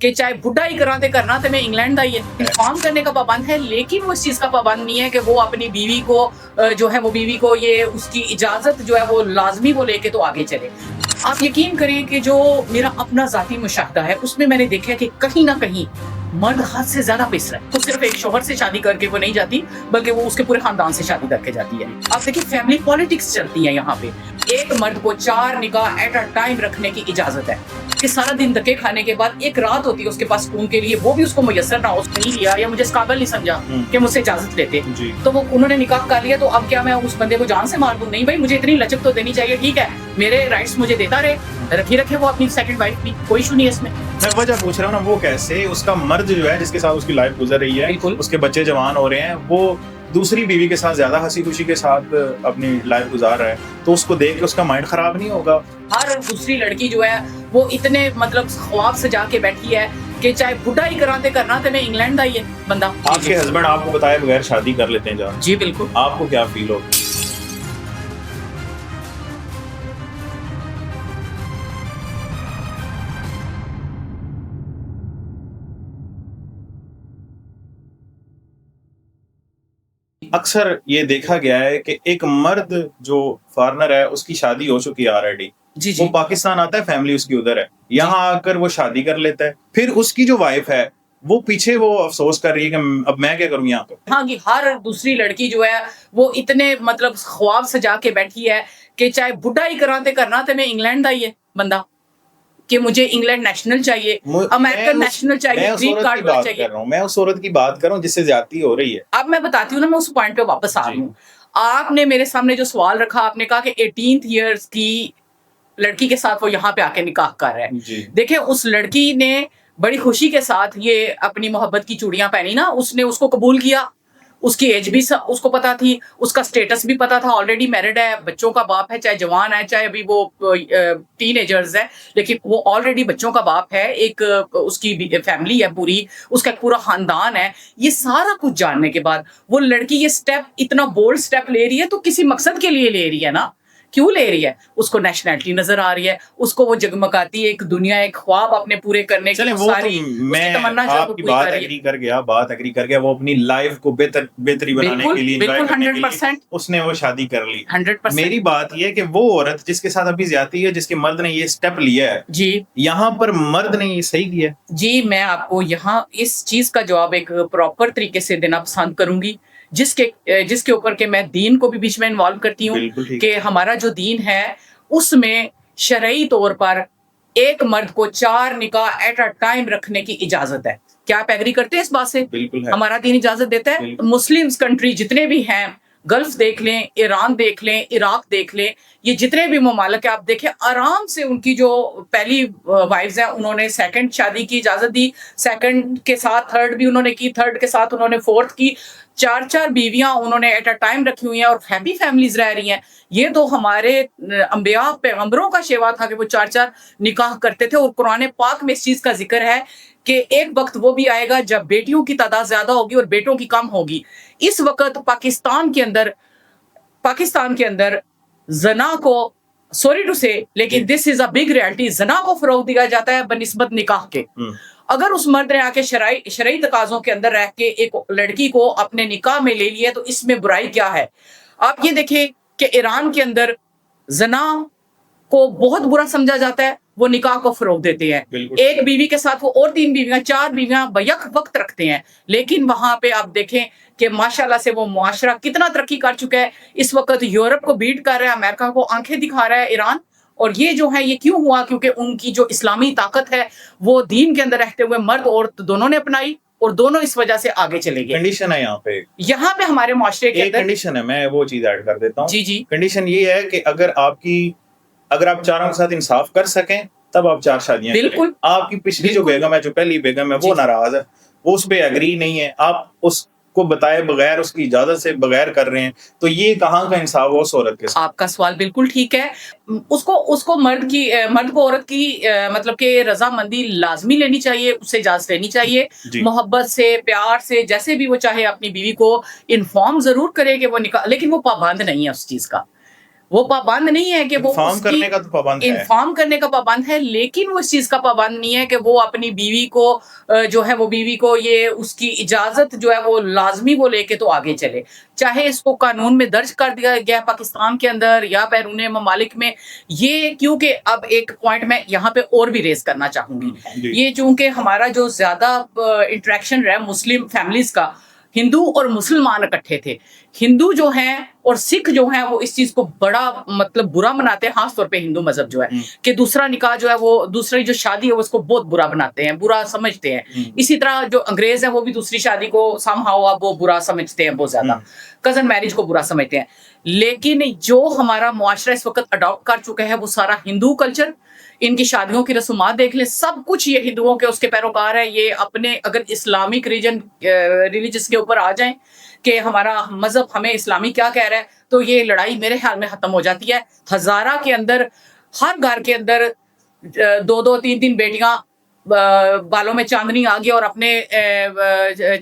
کہ چاہے بڈھا ہی کراتے کرنا تو میں انگلینڈ آئی ہے انفارم کرنے کا پابند ہے، لیکن وہ اس چیز کا پابند نہیں ہے کہ وہ اپنی بیوی کو جو ہے وہ بیوی کو یہ اس کی اجازت جو ہے وہ لازمی وہ لے کے تو آگے چلے۔ آپ یقین کریں کہ جو میرا اپنا ذاتی مشاہدہ ہے اس میں نے دیکھا ہے کہ کہیں نہ کہیں مرد حد سے زیادہ پیس رہا ہے۔ وہ صرف ایک شوہر سے شادی کر کے وہ نہیں جاتی بلکہ وہ اس کے پورے خاندان سے شادی کر کے جاتی ہے۔ آپ دیکھیں فیملی پالیٹکس چلتی ہے یہاں پہ۔ ایک مرد کو 4 نکاح ایٹ اے ٹائم رکھنے کی اجازت ہے کہ سارا دن دھکے کھانے کے بعد ایک رات ہوتی ہے اس کے پاس سکون کے لیے، وہ بھی اس کو میسر نہ ہو، اس نے نہیں لیا یا مجھے اس قابل نہیں سمجھا کہ مجھ سے اجازت لیتے تو وہ انہوں نے نکاح کر لیا، تو اب کیا میں اس بندے کو جان سے مار دوں؟ نہیں بھائی، مجھے اتنی لچک تو دینی چاہیے، ٹھیک ہے میرے رائٹس مجھے دیتا رہے، رکھے وہ اپنی سیکنڈ وائف بھی، کوئی ایشو نہیں ہے اس میں۔ میں وجہ پوچھ رہا ہوں نا، وہ کیسے اس کا مرد جو ہے جس کے ساتھ اس کی لائف گزر رہی ہے، اس کے بچے جوان ہو رہے ہیں، وہ دوسری بیوی کے ساتھ زیادہ ہنسی خوشی کے ساتھ اپنی لائف گزار رہا ہے، تو اس کو دیکھ کے اس کا مائنڈ خراب نہیں ہوگا؟ ہر دوسری لڑکی جو ہے وہ اتنے خواب سجا کے بیٹھی ہے کہ چاہے بڈھا ہی کراتے کرنا تو میں انگلینڈ آئی ہے بندہ۔ آپ کے ہسبینڈ آپ کو بتائے بغیر شادی کر لیتے ہیں جان؟ جی بالکل۔ آپ کو کیا فیل ہوگا؟ اکثر یہ دیکھا گیا ہے کہ ایک مرد جو فارنر ہے اس کی شادی ہو چکی ہے آلریڈی، وہ پاکستان آتا ہے، فیملی اس کی ادھر ہے، یہاں آ کر وہ شادی کر لیتا ہے، پھر اس کی جو وائف ہے وہ پیچھے وہ افسوس کر رہی ہے کہ اب میں کیا کروں یہاں پہ۔ ہاں جی، ہر دوسری لڑکی جو ہے وہ اتنے خواب سجا کے بیٹھی ہے کہ چاہے بڈھا ہی کراتے کرنا تو میں انگلینڈ آئی ہے بندہ، کہ مجھے انگلینڈ نیشنل چاہیے، امریکن نیشنل چاہیے، گرین کارڈ چاہیے۔ میں اس عورت کی بات کر رہا ہوں جس سے زیادتی ہو رہی ہے۔ اب میں بتاتی ہوں نا، میں اس پوائنٹ پہ واپس آ رہی ہوں۔ آپ نے میرے سامنے جو سوال رکھا، آپ نے کہا کہ 18 ایئرس کی لڑکی کے ساتھ وہ یہاں پہ آ کے نکاح کر رہا ہے۔ دیکھیں اس لڑکی نے بڑی خوشی کے ساتھ یہ اپنی محبت کی چوڑیاں پہنی نا، اس نے اس کو قبول کیا، اس کی ایج بھی اس کو پتا تھی، اس کا سٹیٹس بھی پتا تھا، آلریڈی میرڈ ہے، بچوں کا باپ ہے، چاہے جوان ہے چاہے ابھی وہ ٹین ایجرز ہے، لیکن وہ آلریڈی بچوں کا باپ ہے، ایک اس کی فیملی ہے پوری، اس کا پورا خاندان ہے۔ یہ سارا کچھ جاننے کے بعد وہ لڑکی یہ سٹیپ، اتنا بولڈ سٹیپ لے رہی ہے تو کسی مقصد کے لیے لے رہی ہے نا، کیوں لے رہی ہے؟ اس کو نیشنلٹی نظر آ رہی ہے، اس کو وہ جگمگاتی ہے ایک دنیا، ایک خواب اپنے پورے کرنے کی ساری تمنا آپ کی بات ایگری کر گیا، وہ اپنی لائف کو بہتری بنانے کے لیے، بالکل 100% اس نے وہ شادی کر لی۔ 100%۔ میری بات یہ ہے کہ وہ عورت جس کے ساتھ ابھی زیادتی ہے، جس کے مرد نے یہ سٹیپ لیا ہے، جی یہاں پر مرد نے یہ صحیح کیا؟ جی میں آپ کو یہاں اس چیز کا جواب ایک پراپر طریقے سے دینا پسند کروں گی، جس کے اوپر کہ میں دین کو بھی بیچ میں انوالو کرتی ہوں، کہ ہمارا جو دین ہے اس میں شرعی طور پر ایک مرد کو 4 نکاح ایٹ اے ٹائم رکھنے کی اجازت ہے۔ کیا آپ ایگری کرتے ہیں اس بات سے؟ بالکل، ہمارا دین اجازت دیتا ہے۔ مسلم کنٹری جتنے بھی ہیں، گلف دیکھ لیں، ایران دیکھ لیں، عراق دیکھ لیں، یہ جتنے بھی ممالک ہیں آپ دیکھیں، آرام سے ان کی جو پہلی وائفز ہیں انہوں نے سیکنڈ شادی کی اجازت دی، سیکنڈ کے ساتھ تھرڈ بھی انہوں نے کی، تھرڈ کے ساتھ انہوں نے فورتھ کی، 4 بیویاں انہوں نے ایٹ اے ٹائم رکھی ہوئی ہیں اور ہیپی فیملیز رہ رہی ہیں۔ یہ تو ہمارے انبیاء پیغمبروں کا شیوا تھا کہ وہ 4 نکاح کرتے تھے، اور قرآن پاک میں اس چیز کا ذکر ہے کہ ایک وقت وہ بھی آئے گا جب بیٹیوں کی تعداد زیادہ ہوگی اور بیٹوں کی کم ہوگی۔ اس وقت پاکستان کے اندر زنا کو، سوری ٹو سے، لیکن دس از اے بگ ریالٹی، زنا کو فروغ دیا جاتا ہے بنسبت نکاح کے۔ اگر اس مرد نے آ کے شرعی تقاضوں کے اندر رہ کے ایک لڑکی کو اپنے نکاح میں لے لیا تو اس میں برائی کیا ہے؟ آپ یہ دیکھیں کہ ایران کے اندر زنا کو بہت برا سمجھا جاتا ہے، وہ نکاح کو فروغ دیتے ہیں، ایک بیوی کے ساتھ وہ اور 3 بیویاں 4 بیویاں بیک وقت رکھتے ہیں، لیکن وہاں پہ آپ دیکھیں کہ ماشاءاللہ سے وہ معاشرہ کتنا ترقی کر چکا ہے، اس وقت یورپ کو بیٹ کر رہا ہے، امریکہ کو آنکھیں دکھا رہا ہے ایران۔ اور یہ جو ہے یہ کیوں ہوا؟ کیونکہ ان کی جو اسلامی طاقت ہے وہ دین کے اندر رہتے ہوئے مرد عورت دونوں نے اپنائی، اور دونوں اس وجہ سے آگے چلے گئے۔ کنڈیشن ہے یہاں پہ ہمارے معاشرے کے اندر کنڈیشن ہے، میں وہ چیز ایڈ کر دیتا ہوں۔ جی کنڈیشن یہ ہے کہ اگر آپ 4 کے ساتھ انصاف کر سکیں تب آپ 4 شادیاں بالکل۔ آپ کی پچھلی جو بیگم ہے، جو پہلی بیگم ہے، وہ ناراض ہے، وہ اس پہ ایگری نہیں ہے، آپ اس کو بتائے بغیر، اس کی اجازت سے بغیر کر رہے ہیں، تو یہ کہاں کا انصاف ہو اس عورت کے ساتھ؟ آپ کا سوال بالکل ٹھیک ہے۔ اس کو مرد کو عورت کی مطلب کہ رضامندی لازمی لینی چاہیے، اس سے اجازت لینی چاہیے، محبت سے، پیار سے، جیسے بھی وہ چاہے اپنی بیوی کو انفارم ضرور کرے کہ وہ نکاح، لیکن وہ پابند نہیں ہے اس چیز کا۔ وہ پابند نہیں ہے کہ وہ انفارم کرنے کا تو پابند ہے، انفارم کرنے کا پابند ہے، لیکن وہ اس چیز کا پابند نہیں ہے کہ وہ اپنی بیوی کو جو ہے وہ بیوی کو یہ اس کی اجازت جو ہے وہ لازمی وہ لے کے تو آگے چلے، چاہے اس کو قانون میں درج کر دیا گیا پاکستان کے اندر یا بیرون ممالک میں. یہ کیونکہ اب ایک پوائنٹ میں یہاں پہ اور بھی ریز کرنا چاہوں گی، یہ چونکہ ہمارا جو زیادہ انٹریکشن رہا مسلم فیملیز کا، ہندو اور مسلمان اکٹھے تھے. ہندو جو ہیں اور سکھ جو ہیں وہ اس چیز کو بڑا مطلب برا مناتے ہیں، خاص طور پہ ہندو مذہب جو ہے کہ دوسرا نکاح جو ہے وہ دوسری جو شادی ہے وہ اس کو بہت برا بناتے ہیں، برا سمجھتے ہیں. اسی طرح جو انگریز ہیں وہ بھی دوسری شادی کو سم ہاؤ اب وہ برا سمجھتے ہیں، بہت زیادہ کزن میرج کو برا سمجھتے ہیں. لیکن جو ہمارا معاشرہ اس وقت اڈاپٹ کر چکا ہے وہ سارا ہندو کلچر، ان کی شادیوں کی رسومات دیکھ لیں، سب کچھ یہ ہندوؤں کے اس کے پیروکار ہے. یہ اپنے اگر اسلامک ریلیجس کے اوپر آ جائیں کہ ہمارا مذہب ہمیں اسلامی کیا کہہ رہا ہے تو یہ لڑائی میرے خیال میں ختم ہو جاتی ہے. ہزارہ کے اندر ہر گھر کے اندر 2 3 بیٹیاں بالوں میں چاندنی آ گیا اور اپنے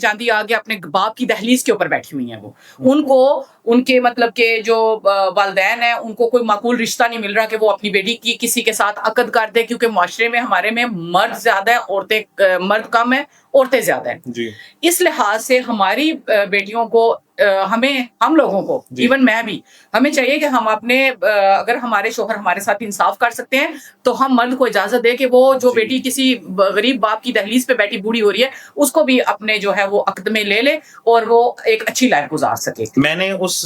چاندی آ گیا اپنے باپ کی دہلیز کے اوپر بیٹھی ہوئی ہیں. وہ ان کو ان کے مطلب کہ جو والدین ہیں ان کو کوئی معقول رشتہ نہیں مل رہا کہ وہ اپنی بیٹی کی کسی کے ساتھ عقد کر دے، کیونکہ معاشرے میں ہمارے میں مرد زیادہ ہے، عورتیں مرد کم ہیں، عورتیں زیادہ ہیں. جی اس لحاظ سے ہماری بیٹیوں کو ہم لوگوں کو ایون میں بھی ہمیں چاہیے کہ ہم اپنے اگر ہمارے شوہر ہمارے ساتھ انصاف کر سکتے ہیں تو ہم مرد کو اجازت دے کہ وہ جو بیٹی کسی غریب باپ کی دہلیز پہ بیٹھی بوڑھی ہو رہی ہے اس کو بھی اپنے جو ہے وہ عقد میں لے لے اور وہ ایک اچھی لائف گزار سکے. میں نے اس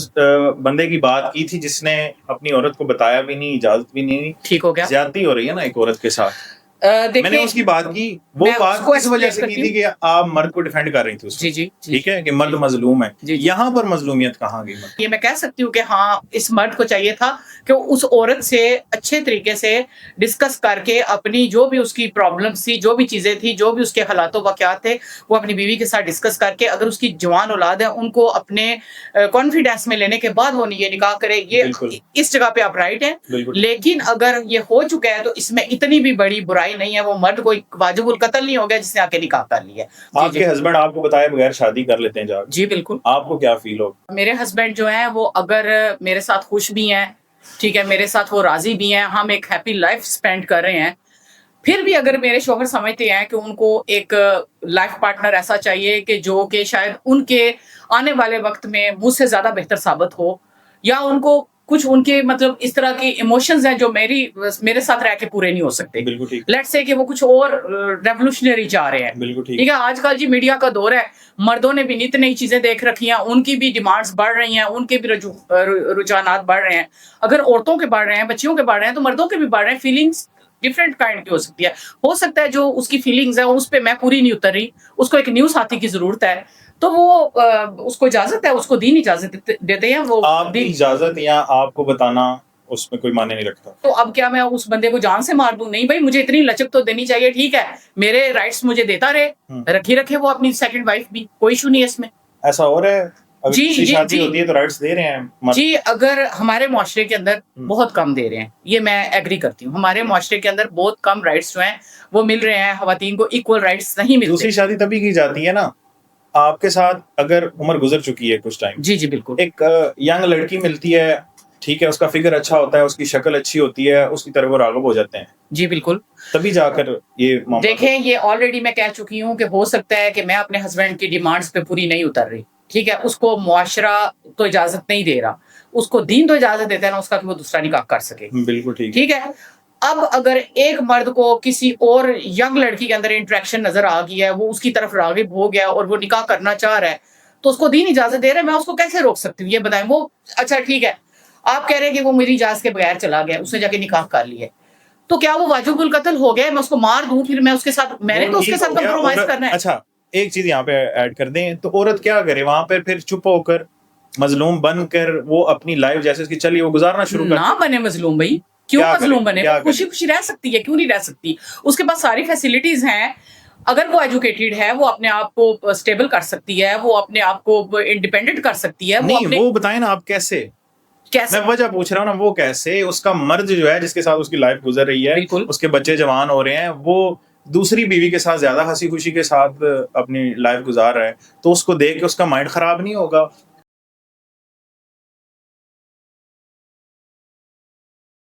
بندے کی بات کی تھی جس نے اپنی عورت کو بتایا بھی نہیں، اجازت بھی نہیں، ٹھیک ہو گیا، زیادتی ہو رہی ہے نا ایک عورت کے ساتھ. میں نے اس کی بات کی، وہ بات اس وجہ سے کی تھی کہ آپ مرد کو ڈیفینڈ کر رہی تھی اس جی ٹھیک ہے کہ مرد مظلوم ہے. یہاں پر مظلومیت کہاں گئی؟ یہ میں کہہ سکتی ہوں کہ ہاں اس مرد کو چاہیے تھا کہ اس عورت سے اچھے طریقے سے ڈسکس کر کے اپنی جو بھی اس کی پرابلمس تھی، جو بھی چیزیں تھی، جو بھی اس کے حالات و واقعات تھے، وہ اپنی بیوی کے ساتھ ڈسکس کر کے اگر اس کی جوان اولاد ہے ان کو اپنے کانفیڈینس میں لینے کے بعد وہ یہ نکاح کرے. یہ اس جگہ پہ آپ رائٹ ہیں، لیکن اگر یہ ہو چکا ہے تو اس میں اتنی بھی بڑی برائی نہیں ہے. وہ مرد کوئی واجب القتل نہیں ہو گیا جس نے آ کے نکاح کر لیا. آپ کے ہسبینڈ آپ کو بتائے بغیر شادی کر لیتے ہیں جا؟ جی بالکل. آپ کو کیا فیل ہو؟ میرے ہسبینڈ جو ہیں وہ اگر میرے ساتھ خوش بھی ہیں، ٹھیک ہے، میرے ساتھ وہ راضی بھی ہیں، ہم ایک ہیپی لائف سپینڈ کر رہے ہیں، پھر بھی اگر میرے شوہر سمجھتے ہیں کہ ان کو ایک لائف پارٹنر ایسا چاہیے کہ جو کہ شاید ان کے آنے والے وقت میں مجھ سے زیادہ بہتر ثابت ہو، یا ان کو کچھ ان کے مطلب اس طرح کی ایموشنز ہیں جو میرے ساتھ رہ کے پورے نہیں ہو سکتے. لیٹس سے کہ وہ کچھ اور ریولوشنری چاہ رہے ہیں. ٹھیک ہے، آج کل جی میڈیا کا دور ہے، مردوں نے بھی نت نئی چیزیں دیکھ رکھی ہیں، ان کی بھی ڈیمانڈز بڑھ رہی ہیں، ان کے بھی رجحانات بڑھ رہے ہیں. اگر عورتوں کے بڑھ رہے ہیں، بچیوں کے بڑھ رہے ہیں تو مردوں کے بھی بڑھ رہے ہیں. فیلنگس ڈفرینٹ کائنڈ کی ہو سکتا ہے جو اس کی فیلنگز ہیں اس پہ میں پوری نہیں اتر رہی، اس کو ایک نیو ساتھی کی ضرورت ہے تو وہ اس کو اجازت ہے، اس کو دین اجازت دیتے ہیں. وہ آپ کی اجازت یا آپ کو بتانا اس میں کوئی معنی نہیں رکھتا. تو اب کیا میں اس بندے کو جان سے مار دوں؟ نہیں بھائی، مجھے اتنی لچک تو دینی چاہیے. ٹھیک ہے، میرے رائٹس مجھے دیتا رہے، رکھے وہ اپنی سیکنڈ وائف بھی، کوئی ایشو نہیں ہے اس میں. ایسا ہو رہا ہے جی شادی ہوتی ہے تو رائٹس دے رہے ہیں جی. اگر ہمارے معاشرے کے اندر بہت کم دے رہے ہیں، یہ میں ایگری کرتی ہوں. ہمارے معاشرے کے اندر بہت کم رائٹس جو ہیں وہ مل رہے ہیں، خواتین کو ایکول رائٹس نہیں ملتے. دوسری شادی تبھی کی جاتی ہے نا آپ کے ساتھ اگر عمر گزر چکی ہے کچھ ٹائم. جی بالکل. ایک ینگ لڑکی ملتی ہے، ٹھیک ہے، اس کا فگر اچھا ہوتا ہے، اس کی شکل اچھی ہوتی ہے، اس کی طرف وہ راغب ہو جاتے ہیں. جی بالکل. تبھی جا کر یہ دیکھیں، یہ آلریڈی میں کہہ چکی ہوں کہ ہو سکتا ہے کہ میں اپنے ہسبینڈ کی ڈیمانڈز پہ پوری نہیں اتر رہی، ٹھیک ہے، اس کو معاشرہ تو اجازت نہیں دے رہا، اس کو دین تو اجازت دیتا ہے نا اس کا کہ وہ دوسرا نکاح کر سکے. بالکل ٹھیک ہے. اب اگر ایک مرد کو کسی اور ینگ لڑکی کے اندر انٹریکشن نظر آ گیا ہے، وہ اس کی طرف راغب ہو گیا اور وہ نکاح کرنا چاہ رہا ہے تو اس کو دین اجازت دے رہا ہے، میں اس کو کیسے روک سکتی ہوں؟ یہ بتائیں. وہ اچھا ٹھیک ہے، آپ کہہ رہے ہیں کہ وہ میری اجازت کے بغیر چلا گیا، اس نے جا کے نکاح کر لیا، تو کیا وہ واجب القتل ہو گیا؟ میں اس کو مار دوں پھر میں اس کے ساتھ، میں نے تو اس کے ساتھ کمپرومائز کرنا ہے. اچھا ایک چیز یہاں پہ ایڈ کر دیں تو عورت کیا کرے وہاں پھر چپ ہو کر مظلوم بن کر وہ اپنی لائف جیسے اس کی چلی وہ گزارنا شروع کر. نہ بنے مظلوم بھائی، کیوں مظلوم بنے؟ خوشی خوشی رہ سکتی ہے، کیوں نہیں رہ سکتی؟ اس کے پاس ساری فیسلٹیز ہیں، اگر وہ ایجوکیٹڈ ہے، وہ اپنے آپ کو اسٹیبل کر سکتی ہے، وہ اپنے آپ کو انڈیپینڈنٹ کر سکتی ہے. نہیں وہ بتائیں نا آپ کیسے؟ میں وجہ پوچھ رہا ہوں نا، وہ کیسے؟ اس کا مرد جو ہے جس کے ساتھ اس کی لائف گزر رہی ہے، اس کے بچے جوان ہو رہے ہیں، وہ دوسری بیوی کے ساتھ زیادہ ہنسی خوشی کے ساتھ اپنی لائف گزار رہا ہے، تو اس کو دیکھ کے اس کا مائنڈ خراب نہیں ہوگا؟